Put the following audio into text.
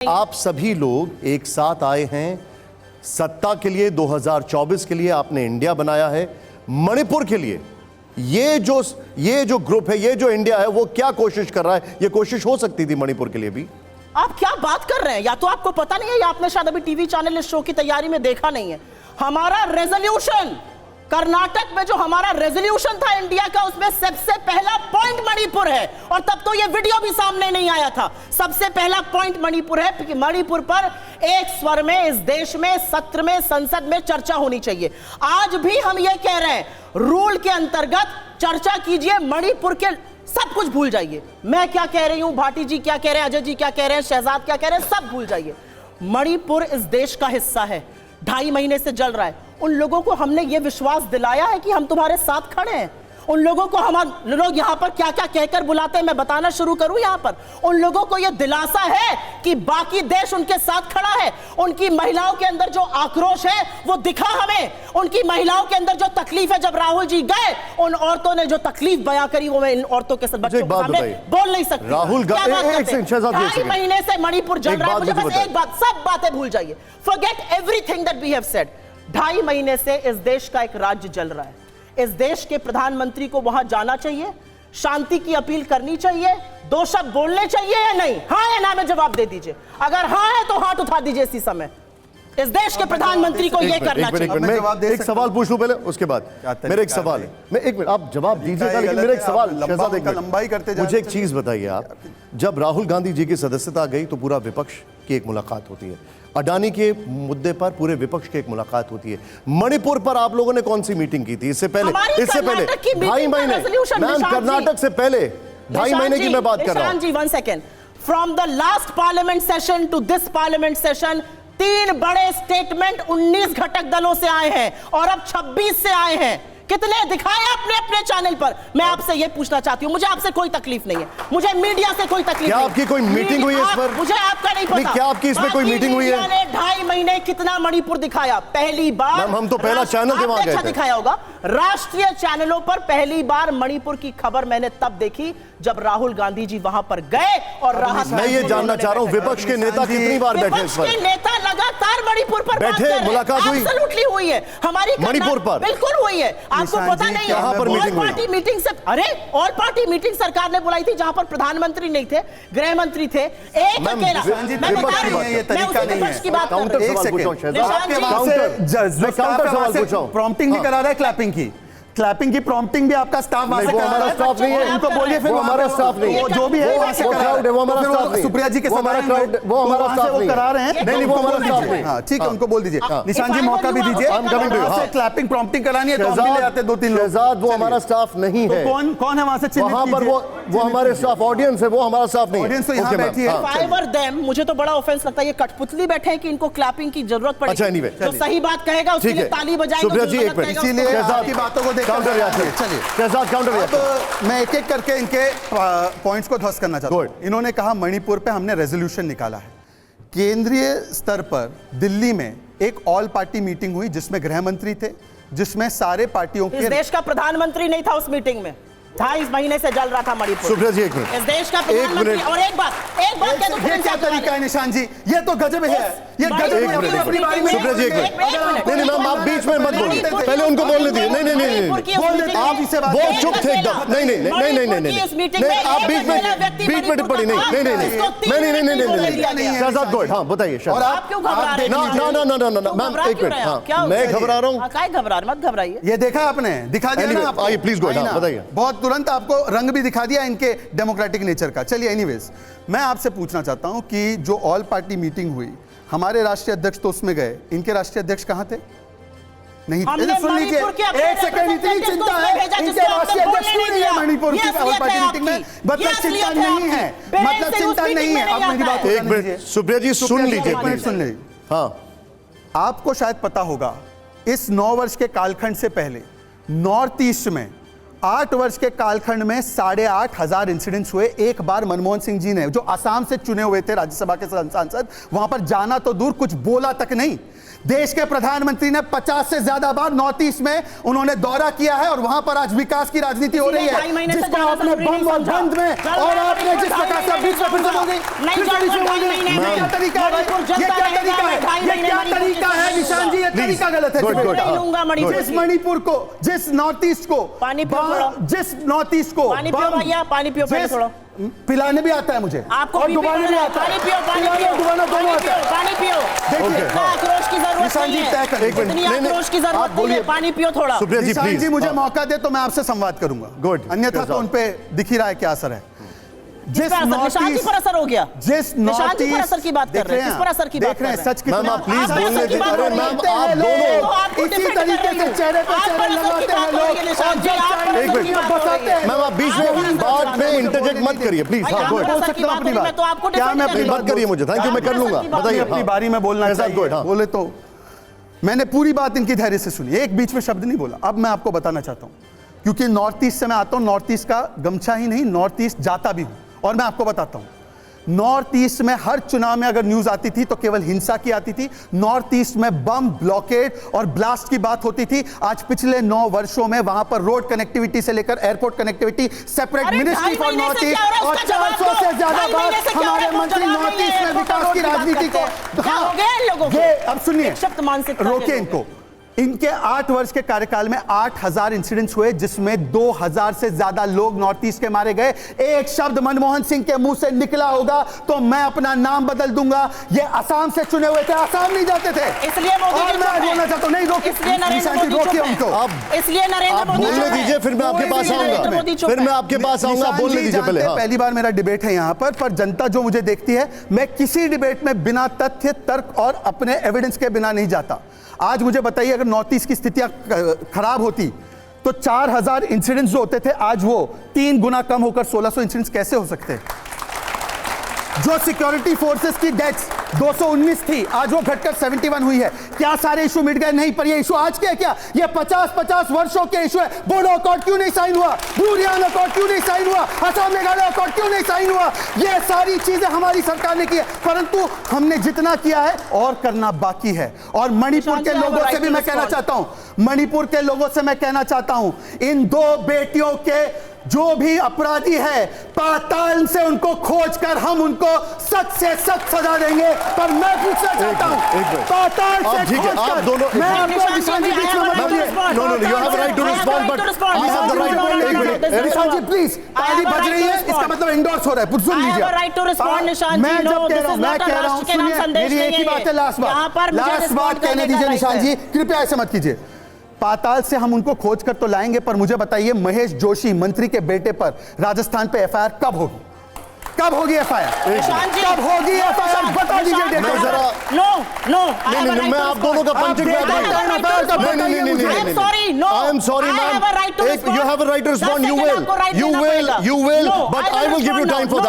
आप सभी लोग एक साथ आए हैं सत्ता के लिए, 2024 के लिए आपने इंडिया बनाया है। मणिपुर के लिए ये जो ग्रुप है, ये जो इंडिया है, वो क्या कोशिश कर रहा है? ये कोशिश हो सकती थी मणिपुर के लिए भी। आप क्या बात कर रहे हैं? या तो आपको पता नहीं है या आपने शायद अभी टीवी चैनल इस शो की तैयारी में देखा नहीं है। हमारा रेजोल्यूशन, कर्नाटक में जो हमारा रेजोल्यूशन था इंडिया का, उसमें सबसे पहला पॉइंट मणिपुर है। और तब तो ये वीडियो भी सामने नहीं आया था। सबसे पहला पॉइंट मणिपुर है कि मणिपुर पर एक स्वर में इस देश में, सत्र में, संसद में चर्चा होनी चाहिए। आज भी हम ये कह रहे हैं, रूल के अंतर्गत चर्चा कीजिए, मणिपुर के सब कुछ भूल जाइए। मैं क्या कह रही हूं, भाटी जी क्या कह रहे हैं, अजय जी क्या कह रहे हैं, शहजाद क्या कह रहे हैं, सब भूल जाइए। मणिपुर इस देश का हिस्सा है, 2.5 महीने से जल रहा है। उन लोगों को हमने ये विश्वास दिलाया है कि हम तुम्हारे साथ खड़े हैं। उन लोगों को हम लोग यहां पर क्या क्या कहकर बुलाते हैं, मैं बताना शुरू करूं यहां पर। उन लोगों को यह दिलासा है कि बाकी देश उनके साथ खड़ा है। उनकी महिलाओं के अंदर जो आक्रोश है वो दिखा हमें। उनकी महिलाओं के अंदर जो तकलीफ है, जब राहुल जी गए, उन औरतों ने जो तकलीफ बयां करी, वो मैं इन औरतों के साथ बच्चों के सामने बोल नहीं सकती। राहुल 2.5 महीने से मणिपुर जल रहा है। मुझे बस एक बात, सब बातें भूल जाइए, forget everything that we have said. 2.5 महीने से इस देश का एक राज्य जल रहा है। इस देश के प्रधानमंत्री को वहां जाना चाहिए, शांति की अपील करनी चाहिए, 2 शब्द बोलने चाहिए या नहीं? हाँ या ना में जवाब दे दीजिए। अगर हाँ है तो हाथ उठा दीजिए इसी समय। इस देश के प्रधानमंत्री को यह करना चाहिए। मैं एक सवाल पूछ लूं पहले, उसके बाद मेरा एक सवाल है। मैं 1 मिनट, आप जवाब दीजिएगा, लेकिन मेरा एक सवाल, लंबाई करते मुझे एक चीज बताइए आप। जब राहुल गांधी जी की सदस्यता गई तो पूरा विपक्ष की एक मुलाकात होती है, अडानी के मुद्दे पर पूरे विपक्ष की एक मुलाकात होती है। मणिपुर पर आप लोगों ने कौन सी मीटिंग की थी इससे पहले? 2.5 महीने, मैम, कर्नाटक से पहले 2.5 महीने की मैं बात कर रहा हूं। जी 1 second, from the last parliament session to this parliament session 3 बड़े स्टेटमेंट 19 घटक दलों से आए हैं और अब 26 से आए हैं। कितने दिखाए आपने अपने चैनल पर? मैं आपसे यह पूछना चाहती हूं, मुझे आपसे कोई तकलीफ नहीं है, मुझे मीडिया से कोई तकलीफ नहीं। आपकी कोई मीटिंग हुई है इस पर? मुझे आपका नहीं पता। क्या आपकी इसमें कोई मीटिंग हुई है? 2.5 महीने कितना मणिपुर दिखाया? पहली बार हम तो पहला चैनल थे वहां गए थे। दिखाया होगा राष्ट्रीय चैनलों पर। पहली बार मणिपुर की खबर मैंने तब देखी जब राहुल गांधी जी वहां पर गए और राहत। मैं ये जानना चाह रहा हूं, विपक्ष के नेता कितनी बार बैठे इस पर? विपक्ष के नेता लगातार मणिपुर पर बैठे, मुलाकात हुई, एब्सोल्युटली हुई है हमारी मणिपुर पर, बिल्कुल हुई है। आपको पता नहीं है? ऑल पार्टी मीटिंग से, अरे ऑल पार्टी मीटिंग सरकार ने बुलाई थी जहां पर प्रधानमंत्री नहीं थे, गृह मंत्री थे, एक अकेला। मैं बता रही हूं, ये तरीका नहीं है। की बात काउंटर सवाल पूछ रहा हूं, प्रॉम्प्टिंग भी करा रहा है, क्लैपिंग की प्रॉम्प्टिंग भी आपका स्टाफ वहां से करा रहा है। स्टाफ नहीं है, उनको बोलिए फिर हमारा स्टाफ नहीं है, जो भी है वहां से करा रहा है। वो हमारा स्टाफ नहीं, सुप्रिया जी के हमारा क्राउड, वो हमारा स्टाफ नहीं करा रहे हैं। नहीं, वो हमारा स्टाफ नहीं। हां ठीक है, उनको बोल दीजिए। निशान जी मौका भी दीजिए, क्लैपिंग प्रॉम्प्टिंग करानी है तो हम ले आते 2-3 लोग। शहजाद, वो हमारा स्टाफ नहीं है। कौन है वहां से? वहां पर वो हमारे स्टाफ, ऑडियंस है, वो हमारा स्टाफ नहीं है। ऑडियंस तो यहां बैठी है। फाइवर देम, मुझे तो बड़ा ऑफेंस लगता है, ये कठपुतली बैठे हैं कि इनको क्लैपिंग की जरूरत पड़ेगी। अच्छा, एनीवे, जो सही बात कहेगा उसके लिए ताली बजाएंगे। सुप्रिया जी एक मिनट, इसीलिए आपकी बातों को देखकर चलिए शहजाद काउंटर। अब मैं एक एक करके इनके पॉइंट्स को ध्वस्त करना चाहता हूं। इन्होंने कहा मणिपुर पे हमने रेजोल्यूशन निकाला है। केंद्रीय स्तर पर दिल्ली में एक ऑल पार्टी मीटिंग हुई जिसमें गृह मंत्री थे, जिसमें सारे पार्टियों के, इस देश का प्रधानमंत्री नहीं था उस मीटिंग में। 2.5 महीने से जल रहा था मणिपुर। सुप्रिया जी एक मिनट, इस देश का प्रधानमंत्री। और एक बात कह दूं, ये क्या तरीका है निशान जी? ये तो गजब है, ये गजब है। सुप्रिया जी एक मिनट, नहीं मैम, आप बीच में मत बोलिए, पहले उनको बोलने दीजिए। नहीं, आप वो चुप थे एकदम। नहीं, आप बीच में टिप्पणी नहीं। शहजाद गॉड, हाँ बताइए। और आप क्यों घबरा रहे हैं? ना मैम एक मिनट, हाँ मैं घबरा रहा हूँ। क्या घबरा, मत घबराइए। ये देखा आपने, दिखा दिया ना। आइए प्लीज गॉड, बताइए। बहुत तुरंत आपको रंग भी दिखा दिया इनके डेमोक्रेटिक नेचर का। चलिए एनीवेज, मैं आपसे पूछना चाहता हूं कि जो ऑल पार्टी मीटिंग हुई, हमारे राष्ट्रीय अध्यक्ष तो उसमें गए, इनके राष्ट्रीय अध्यक्ष कहां थे? नहीं, सुन लीजिए एक सेकंड, इतनी चिंता है इनके राष्ट्रीय अध्यक्ष क्यों नहीं है मणिपुर की ऑल पार्टी मीटिंग में? मतलब चिंता नहीं है, मतलब चिंता नहीं है। अब मेरी बात एक मिनट, सुप्रिया जी सुन लीजिए, सुन लीजिए। हाँ, आपको शायद पता होगा, इस 9 वर्ष के कालखंड से पहले नॉर्थ ईस्ट में 8 वर्ष के कालखंड में 8,500 इंसिडेंट्स हुए। एक बार मनमोहन सिंह जी ने, जो असम से चुने हुए थे राज्यसभा के सांसद, वहां पर जाना तो दूर, कुछ बोला तक नहीं। देश के प्रधानमंत्री ने 50 से ज्यादा बार नॉर्थ ईस्ट में उन्होंने दौरा किया है और वहां पर आज विकास की राजनीति हो रही है, जिसको आपने बम और बंद में, और आपने जिस प्रकार से बीच में फिर से बोल दी, फिर से बोल दी, ये क्या तरीका है? ये क्या तरीका है? ये क्या तरीका है निशान जी? ये तरीका गलत है। जिस मणिपुर को, जिस नॉर्थ ईस्ट को, जिस नॉर्थ ईस्ट को पानी पियो भैया, पानी पियो पहले थोड़ा। पिलाने भी आता है मुझे, आपको और डुबाने भी आता है। पानी पियो, पानी पियो, डुबाना दोनों आता है। पानी पियो। देखिए, आक्रोश की जरूरत निशान जी नहीं तय है, करें। इतनी आक्रोश की जरूरत नहीं है, पानी पियो थोड़ा। सुप्रिया जी निशान प्लीज, जी मुझे मौका दे तो मैं आपसे संवाद करूंगा। Good. अन्यथा तो उन पे दिख ही रहा है क्या असर है। जिस निशान जी पर असर हो गया, जिस निशान जी पर असर की बात कर रहे हैं, किस पर असर की बात देख रहे हैं कर रहे हैं? सच कितना। मैम, आप प्लीज आप बोलने असर की दीजिए। बात अरे कर रहे मैम, हैं। आप तो दोनों आपको इसी डिफेंड तरीके कर रही से हूं। चेहरे पे आप चेहरे पर असर की लगाते हैं बात हो रही है, लोग, निशान जी, और आप पर एक असर की मिनट बात हो रही बताते है। हैं। मैम आप बीच में बात में इंटरजेक्ट मत करिए प्लीज। भाई, हाँ, आप गुड। पर असर की बात हो रही है, मैं तो आपको क्या डिफेंड मैं कर अपनी रही हूं। मत करिए मुझे, थैंक यू, मैं कर लूंगा। बताइए अपनी बारी में बोलना ऐसा चाहिए। good, हाँ। बोले तो मैंने पूरी बात इनकी धैर्य से सुनी, एक बीच में शब्द नहीं बोला। अब मैं आपको बताना चाहता हूं, क्योंकि नॉर्थ ईस्ट से मैं आता हूं, नॉर्थ ईस्ट का गमछा ही नहीं, नॉर्थ ईस्ट जाता भी हूं, और मैं आपको बताता हूं, नॉर्थ ईस्ट में हर चुनाव में अगर न्यूज आती थी तो केवल हिंसा की आती थी। नॉर्थ ईस्ट में बम, ब्लॉकेड और ब्लास्ट की बात होती थी। आज पिछले 9 वर्षों में वहां पर रोड कनेक्टिविटी से लेकर एयरपोर्ट कनेक्टिविटी, सेपरेट अरे मिनिस्ट्री फॉर 2.5 महीने नॉर्थ से ईस्ट, क्या हो रहा है और उसका जवाब 400 से दो। ज्यादा 2.5 बार महीने से क्या हो रहा हमारे है, वो मंत्री जवाब नॉर्थ नहीं ईस्ट है, में वो विकास की बात राजनीति को, करते हैं। क्या हो गया इन लोगों को? ये अब सुनिए, एक शब्द मानसिकता के रोके लोग। इनको। इनके 8 वर्ष के कार्यकाल में 8,000 इंसिडेंट्स हुए, जिसमें 2,000 से ज्यादा लोग नॉर्थ ईस्ट के मारे गए। एक शब्द मनमोहन सिंह के मुंह से निकला होगा तो मैं अपना नाम बदल दूंगा। ये असम से चुने हुए थे, असम नहीं जाते थे। इसलिए मोदी और जी मैं चुप हैं। बोलना चाहता हूं, नहीं रोकिए, इसलिए नरेंद्र निशान जी मोदी रोकिए चुप हैं। उनको। अब इसलिए नरेंद्र आप मोदी बोलने चुप हैं। दीजिए, फिर मैं आपके कोई पास भी आऊंगा। नरेंद्र मोदी चुप फिर हैं। मैं आपके पास आऊंगा, निशान बोलने जी दीजिए पहले। जानते हैं, हाँ। पहली बार मेरा डिबेट है यहां पर जनता जो मुझे देखती है, मैं किसी डिबेट में बिना तथ्य, तर्क और अपने एविडेंस के बिना नहीं जाता। आज मुझे बताइए, अगर नॉर्थ ईस्ट की स्थितियां खराब होती तो 4,000 इंसिडेंट्स जो होते थे, आज वो 3 गुना कम होकर 1,600 इंसिडेंट्स कैसे हो सकते हैं? जो सिक्योरिटी फोर्सेस की डेथ्स 219 थी, आज वो घटकर 71 हुई है। क्या सारे इशू मिट गए? नहीं, पर ये इशू आज के है क्या? ये 50-50 वर्षों के इशू है। बोडो अकॉर्ड क्यों नहीं साइन हुआ? ब्लू रियान अकॉर्ड क्यों नहीं साइन हुआ? असम मेघालय अकॉर्ड क्यों नहीं साइन हुआ? ये सारी चीजें हमारी सरकार ने की है, परंतु हमने जितना किया है और करना बाकी है। और मणिपुर के लोगों से भी मैं कहना चाहता हूं, मणिपुर के लोगों से मैं कहना चाहता हूं, इन 2 बेटियों के जो भी अपराधी है, पाताल से उनको खोजकर हम उनको सख्त से सख्त सजा देंगे। पर मैं पूछना चाहता हूं, पाताल से ठीक है, आप खोजकर दोनों मैं आपको निशान जी बीच में मत बोलिए। No, you have the right to respond, but you have the right to एक मिनट, निशान जी प्लीज, ताली बज रही है, इसका मतलब इंडोर्स हो रहा है, सुन लीजिए। right to respond, निशान जी, मैं no, जब कह this रहा हूं, is मैं not a कह रहा हूं, राष्ट्र के नाम सुनिए, संदेश मेरी एक ही नहीं है बात है, लास्ट यहाँ पर बात, मुझे लास्ट respond बात कहने करने दीजिए का निशान right जी, है। कृपया ऐसे मत कीजिए। पाताल से हम उनको खोज कर तो लाएंगे, पर मुझे बताइए, महेश जोशी मंत्री के बेटे पर राजस्थान पे एफआईआर कब होगी? कब होगी एफआईआर? निशान जी, कब होगी एफआईआर? बता दीजिए डेट। मैं जरा- नहीं, मैं आप दोनों का punching bag I am sorry, no. I am sorry, I ma'am. have a right to respond. You have a right to respond. 10 You second will. आपको right You देना will. पड़ेगा. You will. No, But I will give you respond time now. for No. that.